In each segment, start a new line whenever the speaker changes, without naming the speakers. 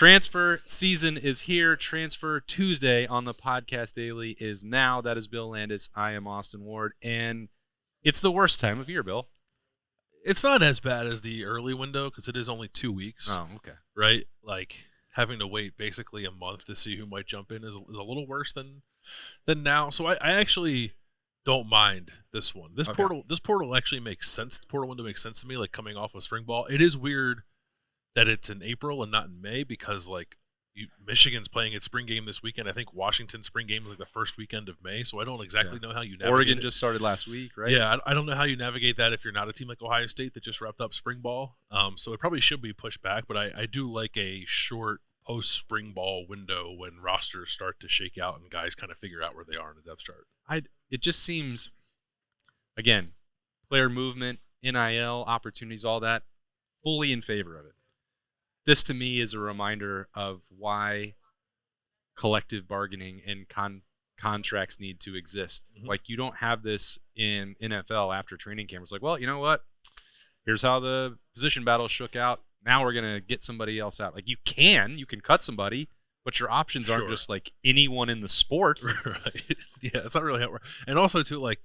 Transfer season is here. Transfer Tuesday on the Podcast Daily is now. That is Bill Landis. I am Austin Ward. And it's the worst time of year, Bill.
It's not as bad as the early window because it is only 2 weeks.
Oh, okay.
Right? Like, having to wait basically a month to see who might jump in is a little worse than now. So I actually don't mind this one. This portal actually makes sense. The portal window makes sense to me, like coming off of spring ball. It is weird that it's in April and not in May because, like, Michigan's playing its spring game this weekend. I think Washington's spring game is like the first weekend of May, so I don't exactly know how you navigate
Oregon
it.
just started last week, right?
Yeah, I don't know how you navigate that if you're not a team like Ohio State that just wrapped up spring ball. So it probably should be pushed back, but I do like a short post-spring ball window when rosters start to shake out and guys kind of figure out where they are in the depth chart.
It just seems, again, player movement, NIL, opportunities, all that, fully in favor of it. This, to me, is a reminder of why collective bargaining and contracts need to exist.
Mm-hmm.
Like, you don't have this in NFL after training camp. It's like, well, you know what? Here's how the position battle shook out. Now we're going to get somebody else out. Like, you can cut somebody, but your options aren't just like anyone in the sport.
Right. Yeah, it's not really how it works. And also, too, like,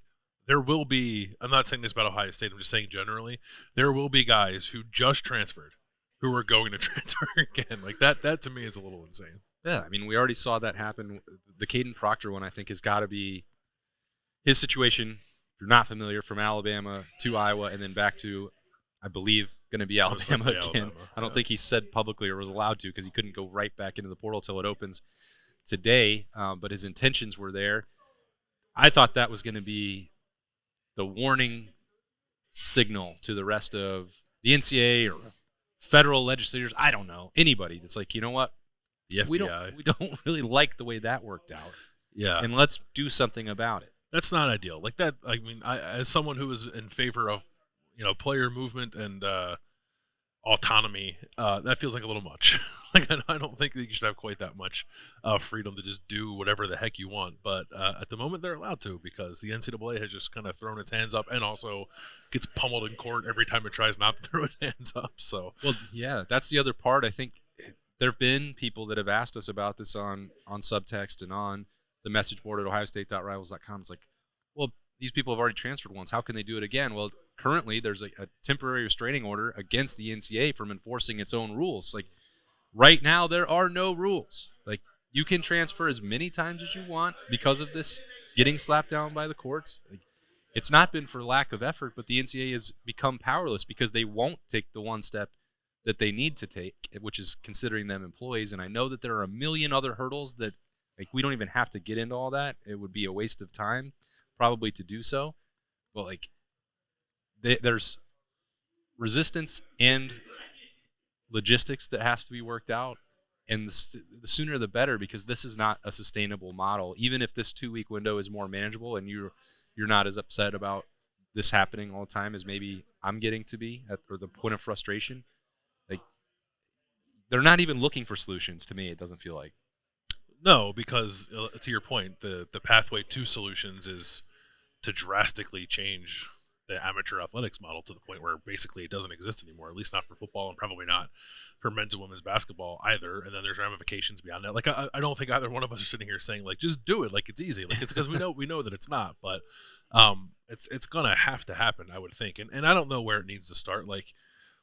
there will be, I'm not saying this about Ohio State, I'm just saying generally, there will be guys who just transferred who are going to transfer again. Like, that to me is a little insane.
Yeah, I mean, we already saw that happen. The Caden Proctor one, I think, has got to be his situation. If you're not familiar, from Alabama to Iowa and then back to, I believe, going to be Alabama again.
Alabama.
I don't think he said publicly or was allowed to because he couldn't go right back into the portal till it opens today. But his intentions were there. I thought that was going to be the warning signal to the rest of the NCAA or federal legislators. I don't know, anybody that's like, you know what?
The FBI.
We don't really like the way that worked out.
Yeah.
And let's do something about it.
That's not ideal. Like that, I mean, as someone who is in favor of, player movement and autonomy, that feels like a little much. Like, I don't think that you should have quite that much freedom to just do whatever the heck you want. But at the moment, they're allowed to because the NCAA has just kind of thrown its hands up and also gets pummeled in court every time it tries not to throw its hands up. So,
well, yeah, that's the other part. I think there have been people that have asked us about this on Subtext and on the message board at ohiostate.rivals.com. It's like, well, these people have already transferred once. How can they do it again? Well, currently there's a temporary restraining order against the NCAA from enforcing its own rules. Like, right now there are no rules. Like, you can transfer as many times as you want because of this getting slapped down by the courts. Like, it's not been for lack of effort, but the NCAA has become powerless because they won't take the one step that they need to take, which is considering them employees. And I know that there are a million other hurdles that, like, we don't even have to get into all that. It would be a waste of time probably to do so. But, like, there's resistance and logistics that has to be worked out. And the sooner the better, because this is not a sustainable model. Even if this 2-week window is more manageable and you're not as upset about this happening all the time as maybe I'm getting to be or the point of frustration, like, they're not even looking for solutions to me, it doesn't feel like.
No, because to your point, the pathway to solutions is to drastically change the amateur athletics model to the point where basically it doesn't exist anymore, at least not for football and probably not for men's and women's basketball either. And then there's ramifications beyond that. Like, I don't think either one of us are sitting here saying, like, just do it. Like, it's easy. Like, it's because we know that it's not. But it's going to have to happen, I would think. And I don't know where it needs to start. Like,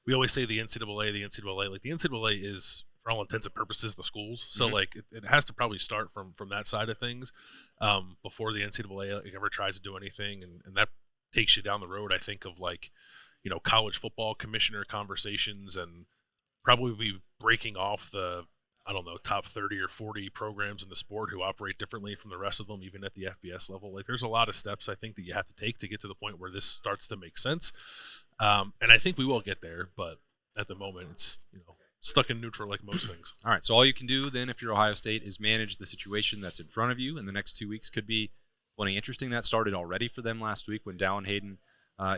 we always say the NCAA. Like, the NCAA is, for all intents and purposes, the schools. So, like, it has to probably start from that side of things before the NCAA ever tries to do anything. And that takes you down the road, I think, of, like, college football commissioner conversations and probably be breaking off the, I don't know, top 30 or 40 programs in the sport who operate differently from the rest of them, even at the FBS level. Like, there's a lot of steps, I think, that you have to take to get to the point where this starts to make sense. And I think we will get there, but at the moment it's, stuck in neutral like most things.
All right, so all you can do then if you're Ohio State is manage the situation that's in front of you, and the next 2 weeks could be plenty interesting. That started already for them last week when Dallin Hayden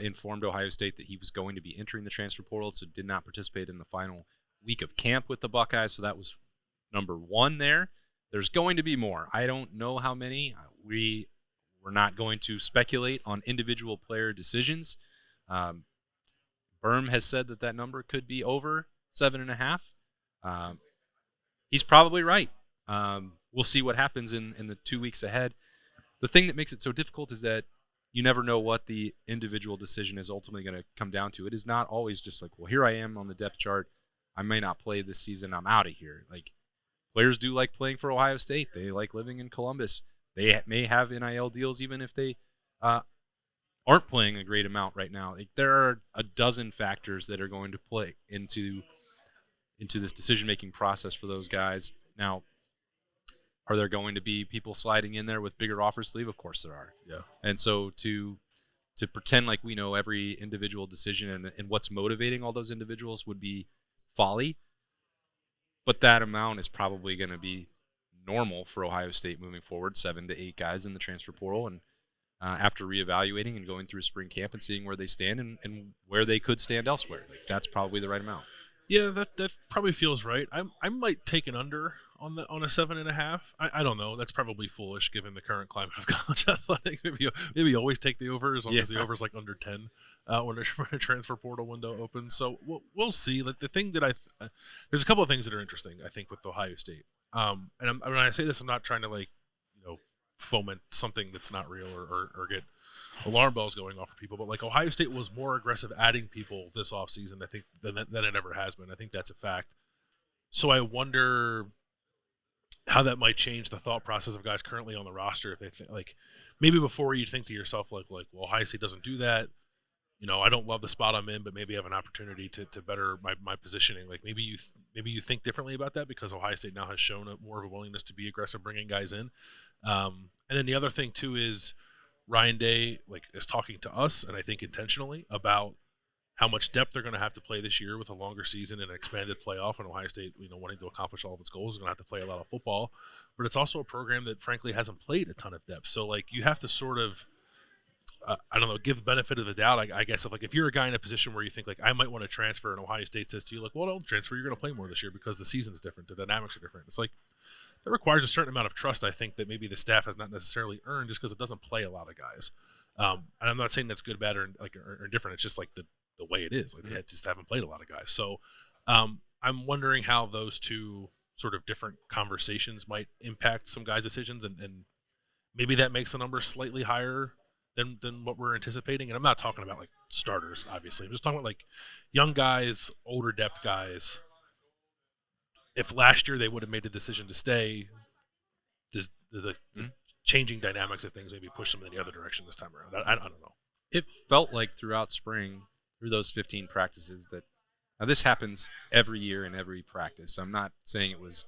informed Ohio State that he was going to be entering the transfer portal, so did not participate in the final week of camp with the Buckeyes, so that was number one there. There's going to be more. I don't know how many. We're not going to speculate on individual player decisions. Berm has said that number could be over 7.5. he's probably right. We'll see what happens in the 2 weeks ahead. The thing that makes it so difficult is that you never know what the individual decision is ultimately going to come down to. It is not always just like, well, here I am on the depth chart. I may not play this season. I'm out of here. Like, players do like playing for Ohio State. They like living in Columbus. They may have NIL deals even if they aren't playing a great amount right now. Like, there are a dozen factors that are going to play into this decision-making process for those guys. Now, are there going to be people sliding in there with bigger offers to leave? Of course there are.
Yeah.
And so to pretend like we know every individual decision and what's motivating all those individuals would be folly. But that amount is probably going to be normal for Ohio State moving forward, 7 to 8 guys in the transfer portal. And after reevaluating and going through spring camp and seeing where they stand and where they could stand elsewhere, like, that's probably the right amount.
Yeah, that probably feels right. I might take an under on a 7.5. I don't know. That's probably foolish given the current climate of college athletics. Maybe always take the over as long as the over is like under 10 when a transfer portal window opens. So we'll see. Like, the thing that there's a couple of things that are interesting, I think, with Ohio State. And when I say this, I'm not trying to foment something that's not real or get alarm bells going off for people, but like, Ohio State was more aggressive adding people this offseason, I think, than it ever has been. I think that's a fact. So I wonder how that might change the thought process of guys currently on the roster. If they think, like, maybe before you'd think to yourself, like, well, Ohio State doesn't do that. I don't love the spot I'm in, but maybe I have an opportunity to better my positioning. Like, maybe you think differently about that because Ohio State now has shown more of a willingness to be aggressive bringing guys in. And then the other thing too is Ryan Day is talking to us, and I think intentionally, about how much depth they're going to have to play this year with a longer season and an expanded playoff. And Ohio State, wanting to accomplish all of its goals, is going to have to play a lot of football. But it's also a program that frankly hasn't played a ton of depth. So you have to sort of give the benefit of the doubt. I guess if you're a guy in a position where you think I might want to transfer, and Ohio State says to you well, don't transfer, you're going to play more this year because the season's different, the dynamics are different. It's that requires a certain amount of trust, I think, that maybe the staff has not necessarily earned just because it doesn't play a lot of guys. And I'm not saying that's good, bad, or different. It's just the way it is. They just haven't played a lot of guys. So I'm wondering how those two sort of different conversations might impact some guys' decisions, and maybe that makes the number slightly higher than what we're anticipating. And I'm not talking about starters, obviously. I'm just talking about young guys, older depth guys. If last year they would have made the decision to stay, the changing dynamics of things maybe push them in the other direction this time around. I don't know.
It felt like throughout spring, through those 15 practices, that now this happens every year in every practice. I'm not saying it was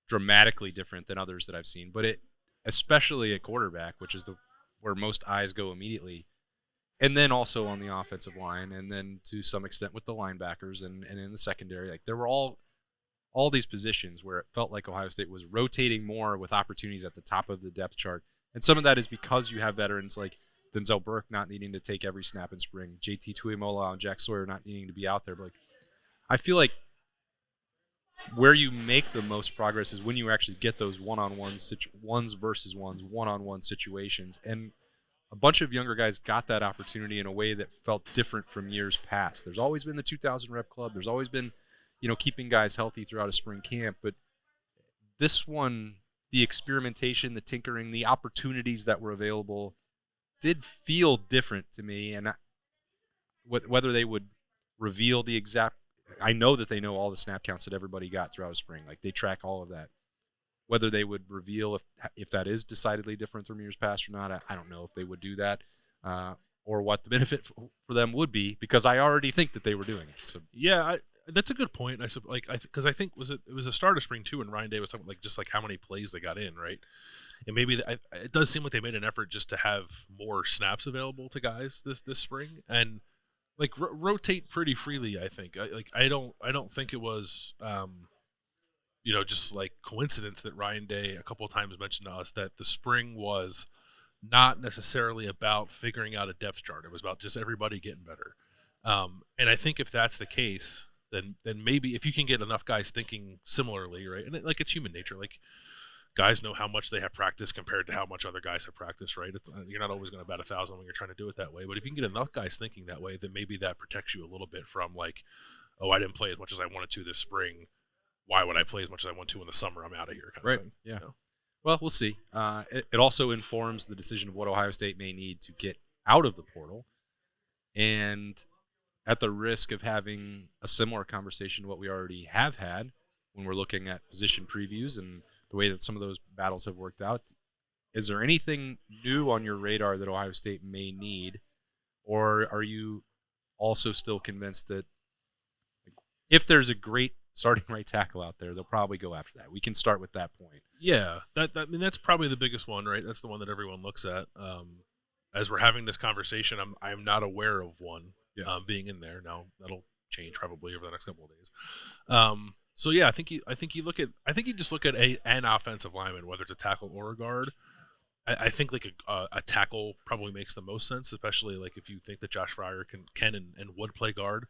dramatically different than others that I've seen, but it, especially at quarterback, which is where most eyes go immediately, and then also on the offensive line, and then to some extent with the linebackers and in the secondary. There were all these positions where it felt like Ohio State was rotating more with opportunities at the top of the depth chart. And some of that is because you have veterans like Denzel Burke not needing to take every snap in spring, JT Tuimola and Jack Sawyer not needing to be out there. But I feel like where you make the most progress is when you actually get those ones versus ones, one-on-one situations. And a bunch of younger guys got that opportunity in a way that felt different from years past. There's always been the 2,000 rep club. There's always been keeping guys healthy throughout a spring camp. But this one, the experimentation, the tinkering, the opportunities that were available did feel different to me. And whether they would reveal the exact – I know that they know all the snap counts that everybody got throughout a spring. They track all of that. Whether they would reveal if that is decidedly different from years past or not, I don't know if they would do that. Or what the benefit for them would be, because I already think that they were doing it. So
yeah, that's a good point. Because I think it was a start of spring too, and Ryan Day was talking just how many plays they got in, right? And maybe it does seem like they made an effort just to have more snaps available to guys this spring, and rotate pretty freely. I think I don't think it was just coincidence that Ryan Day a couple of times mentioned to us that the spring was not necessarily about figuring out a depth chart. It was about just everybody getting better. And I think if that's the case, then maybe if you can get enough guys thinking similarly, right? And it's human nature. Guys know how much they have practiced compared to how much other guys have practiced, right? You're not always going to bat 1,000 when you're trying to do it that way. But if you can get enough guys thinking that way, then maybe that protects you a little bit from I didn't play as much as I wanted to this spring. why would I play as much as I want to in the summer? I'm out of here, kind
Right.
of thing.
Yeah.
You know?
Well, we'll see. It also informs the decision of what Ohio State may need to get out of the portal. And at the risk of having a similar conversation to what we already have had when we're looking at position previews and the way that some of those battles have worked out, is there anything new on your radar that Ohio State may need? Or are you also still convinced that if there's a great starting right tackle out there, they'll probably go after that? We can start with that point.
Yeah, I mean, that's probably the biggest one, right? That's the one that everyone looks at. As we're having this conversation, I'm not aware of one being in there. Now that'll change probably over the next couple of days. So yeah, I think you just look at an offensive lineman, whether it's a tackle or a guard. I think like a tackle probably makes the most sense, especially like if you think that Josh Fryer can and would play guard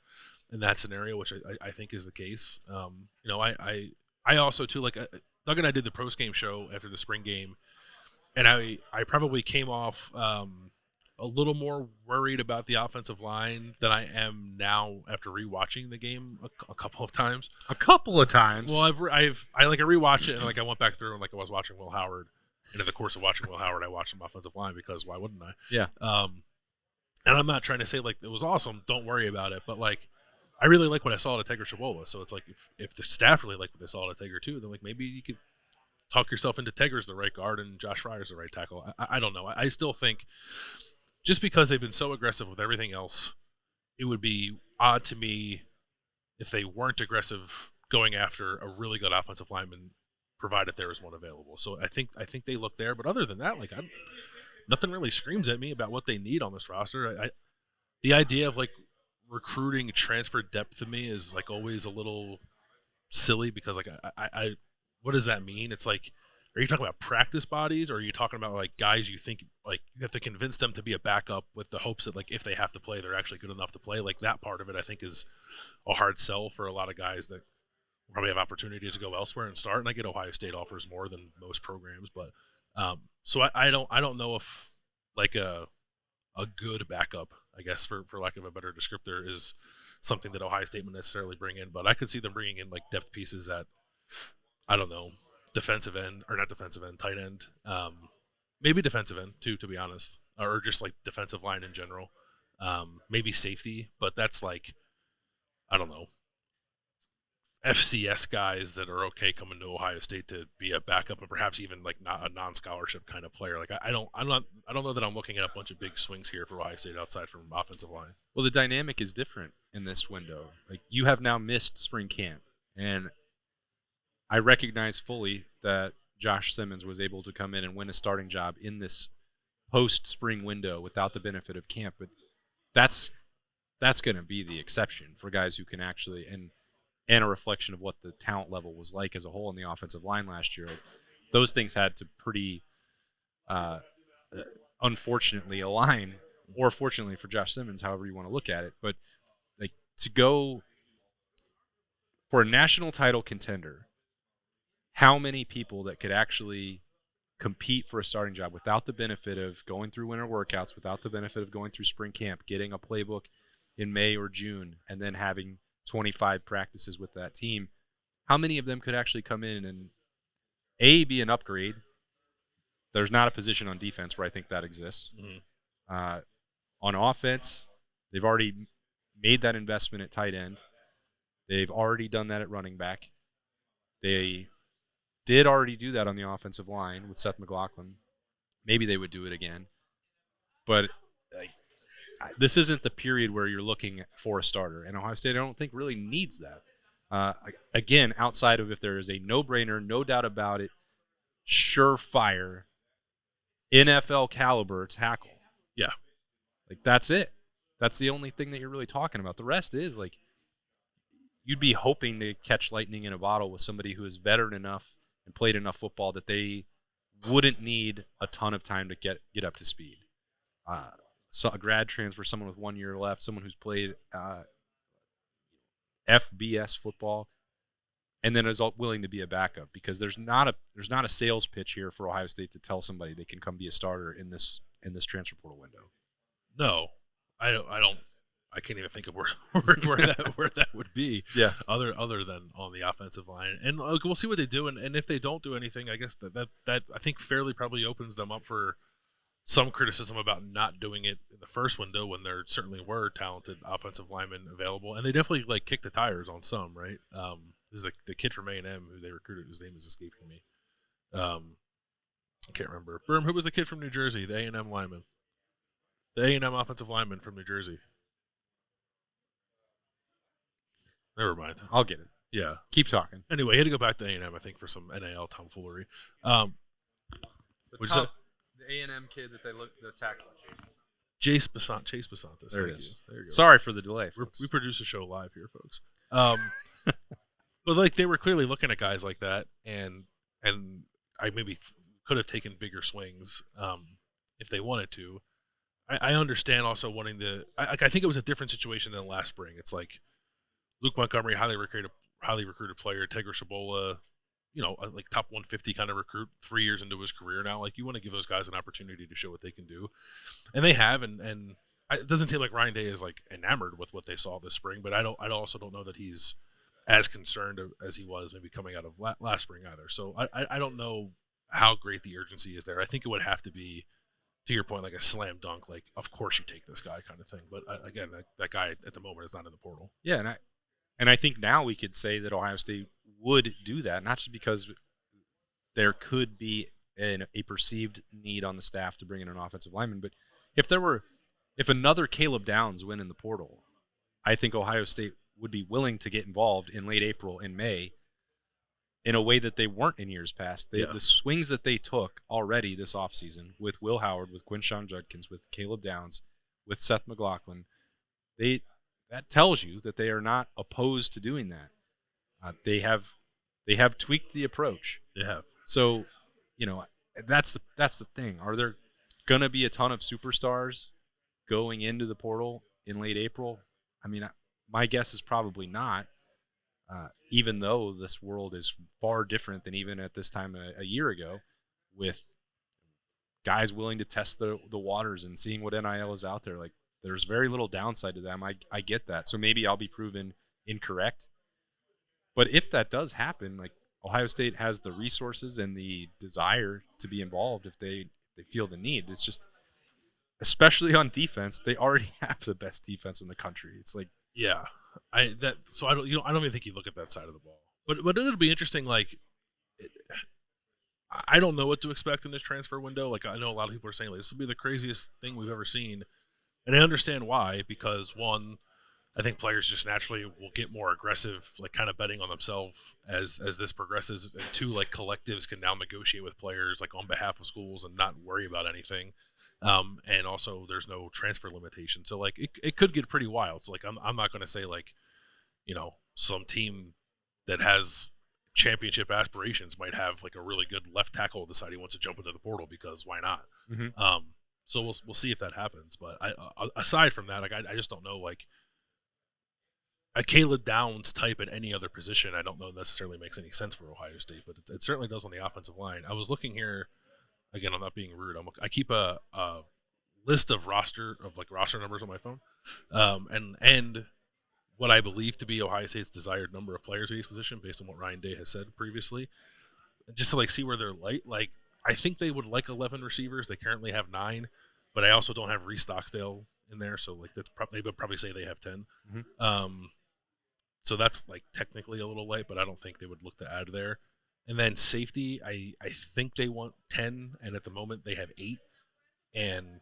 in that scenario, which I think is the case. I also too, like Doug and I did the post game show after the spring game, and I probably came off a little more worried about the offensive line than I am now after rewatching the game a couple of times.
A couple of times.
Well, I rewatched it and like I went back through and like I was watching Will Howard, and in the course of watching Will Howard, I watched some offensive line because why wouldn't I?
Yeah.
And I'm not trying to say like it was awesome. Don't worry about it, but like I really like what I saw at Tegra Chihuahua. So it's like if the staff really liked what they saw at Tegra too, then like maybe you could talk yourself into Tegra's the right guard and Josh Fryer's the right tackle. I don't know. I still think just because they've been so aggressive with everything else, it would be odd to me if they weren't aggressive going after a really good offensive lineman, provided there is one available. So I think they look there. But other than that, like nothing really screams at me about what they need on this roster. The idea of like recruiting transfer depth to me is like always a little silly because like I what does that mean? It's like, are you talking about practice bodies, or are you talking about like guys you think like you have to convince them to be a backup with the hopes that like if they have to play, they're actually good enough to play? Like that part of it, I think, is a hard sell for a lot of guys that probably have opportunity to go elsewhere and start. And I get Ohio State offers more than most programs, but so I don't know if like a good backup, I guess for lack of a better descriptor, is something that Ohio State would necessarily bring in. But I could see them bringing in like depth pieces at, I don't know, defensive end, or not defensive end, tight end, maybe defensive end too, to be honest, or just like defensive line in general, maybe safety, but that's like, I don't know, FCS guys that are okay coming to Ohio State to be a backup and perhaps even like not a non-scholarship kind of player. Like I don't know that I'm looking at a bunch of big swings here for Ohio State outside from offensive line.
Well, the dynamic is different in this window. Like you have now missed spring camp, and I recognize fully that Josh Simmons was able to come in and win a starting job in this post-spring window without the benefit of camp, but that's going to be the exception for guys who can actually and a reflection of what the talent level was like as a whole in the offensive line last year. Those things had to pretty unfortunately align, or fortunately for Josh Simmons, however you want to look at it. But like to go for a national title contender, how many people that could actually compete for a starting job without the benefit of going through winter workouts, without the benefit of going through spring camp, getting a playbook in May or June, and then having 25 practices with that team, how many of them could actually come in and be an upgrade? There's not a position on defense where I think that exists. Mm-hmm. On offense, they've already made that investment at tight end. They've already done that at running back. They did already do that on the offensive line with Seth McLaughlin. Maybe they would do it again. But this isn't the period where you're looking for a starter. And Ohio State, I don't think, really needs that. Again, outside of if there is a no-brainer, no doubt about it, surefire, NFL caliber tackle.
Yeah.
Like, that's it. That's the only thing that you're really talking about. The rest is, like, you'd be hoping to catch lightning in a bottle with somebody who is veteran enough and played enough football that they wouldn't need a ton of time to get up to speed. So a grad transfer, someone with 1 year left, someone who's played FBS football, and then is willing to be a backup, because there's not a sales pitch here for Ohio State to tell somebody they can come be a starter in this transfer portal window.
No, I I can't even think of where that would be.
Yeah.
Other than on the offensive line, and we'll see what they do, and if they don't do anything, I guess that I think fairly probably opens them up for some criticism about not doing it in the first window when there certainly were talented offensive linemen available, and they definitely like kicked the tires on some, right? There's the kid from A&M who they recruited. His name is escaping me. I can't remember. Berm, who was the kid from New Jersey? The A&M lineman. The A&M offensive lineman from New Jersey. Never mind.
I'll get it.
Yeah.
Keep talking.
Anyway, he had to go back to A&M, I think, for some NAL tomfoolery.
The A&M kid that the tackle.
Chase Basantis.
There it is.
There you go.
Sorry for the delay.
We produce a show live here, folks. But like they were clearly looking at guys like that, and I maybe could have taken bigger swings if they wanted to. I understand also wanting to. I think it was a different situation than last spring. It's like Luke Montgomery, highly recruited player, Tegra Shabola, like top 150 kind of recruit, 3 years into his career now. Like you want to give those guys an opportunity to show what they can do, and they have. And it doesn't seem like Ryan Day is like enamored with what they saw this spring, but I also don't know that he's as concerned as he was maybe coming out of last spring either. So I don't know how great the urgency is there. I think it would have to be, to your point, like a slam dunk, like of course you take this guy kind of thing. But again, that guy at the moment is not in the portal.
Yeah, and I think now we could say that Ohio State would do that, not just because there could be a perceived need on the staff to bring in an offensive lineman, but if another Caleb Downs went in the portal, I think Ohio State would be willing to get involved in late April and May in a way that they weren't in years past. The swings that they took already this offseason with Will Howard, with Quinshon Judkins, with Caleb Downs, with Seth McLaughlin, that tells you that they are not opposed to doing that. They have tweaked the approach.
They have.
So, that's the thing. Are there going to be a ton of superstars going into the portal in late April? I mean, my guess is probably not, even though this world is far different than even at this time a year ago, with guys willing to test the waters and seeing what NIL is out there. Like, there's very little downside to them. I get that. So maybe I'll be proven incorrect. But if that does happen, like, Ohio State has the resources and the desire to be involved if they feel the need. It's just, especially on defense, they already have the best defense in the country. It's like,
yeah, I don't even think you look at that side of the ball. But it'll be interesting. Like, I don't know what to expect in this transfer window. Like, I know a lot of people are saying, like, this will be the craziest thing we've ever seen, and I understand why. Because one, I think players just naturally will get more aggressive, like kind of betting on themselves as this progresses. And two, like collectives can now negotiate with players like on behalf of schools and not worry about anything. And also there's no transfer limitation. So like it could get pretty wild. So like I'm not going to say like, some team that has championship aspirations might have like a really good left tackle decide he wants to jump into the portal because why not? Mm-hmm. So we'll see if that happens. But aside from that, like I just don't know, like a Caleb Downs type at any other position, I don't know necessarily makes any sense for Ohio State, but it certainly does on the offensive line. I was looking here, again, I'm not being rude. I keep a list of roster numbers on my phone, and what I believe to be Ohio State's desired number of players at each position based on what Ryan Day has said previously, just to like see where they're light. Like I think they would like 11 receivers. They currently have 9, but I also don't have Reese Stocksdale in there, so like they would probably say they have 10. Mm-hmm. So that's like technically a little light, but I don't think they would look to add there. And then safety, I think they want 10, and at the moment they have 8. And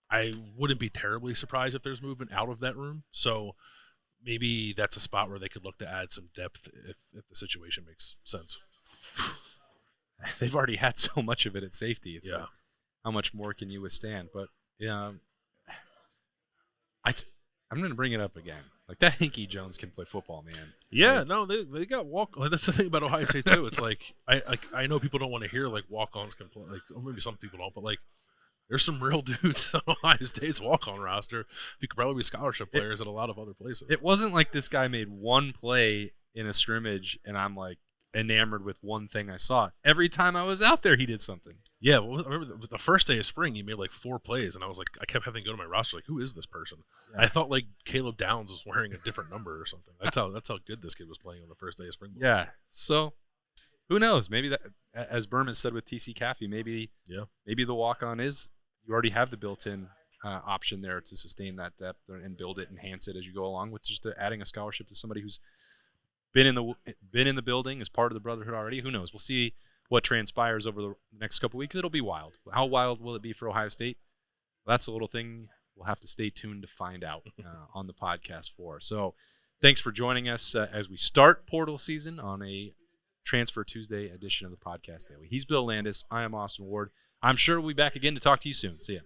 I wouldn't be terribly surprised if there's movement out of that room. So maybe that's a spot where they could look to add some depth if the situation makes sense.
They've already had so much of it at safety. It's like, how much more can you withstand? But yeah, I'm going to bring it up again. Like, that Hinkie Jones can play football, man.
Yeah, no, they got walk. Like, that's the thing about Ohio State too. It's like I know people don't want to hear like walk-ons can play. Like, or maybe some people don't, but like there's some real dudes on Ohio State's walk-on roster who could probably be scholarship players at a lot of other places.
It wasn't like this guy made one play in a scrimmage and I'm like enamored with one thing I saw. Every time I was out there, he did something.
Yeah, well, I remember the first day of spring, he made like 4 plays, and I kept having to go to my roster, like, who is this person?
Yeah.
I thought like Caleb Downs was wearing a different number or something. That's how good this kid was playing on the first day of spring ball.
Yeah. So who knows? Maybe that, as Berman said with TC Caffey, maybe the walk-on is you already have the built-in option there to sustain that depth and build it, enhance it as you go along with just adding a scholarship to somebody who's been in the building as part of the brotherhood already. Who knows? We'll see what transpires over the next couple weeks. It'll be wild. How wild will it be for Ohio State? Well, that's a little thing we'll have to stay tuned to find out on the podcast for. So thanks for joining us as we start portal season on a Transfer Tuesday edition of the Podcast Daily. He's Bill Landis. I am Austin Ward. I'm sure we'll be back again to talk to you soon. See ya.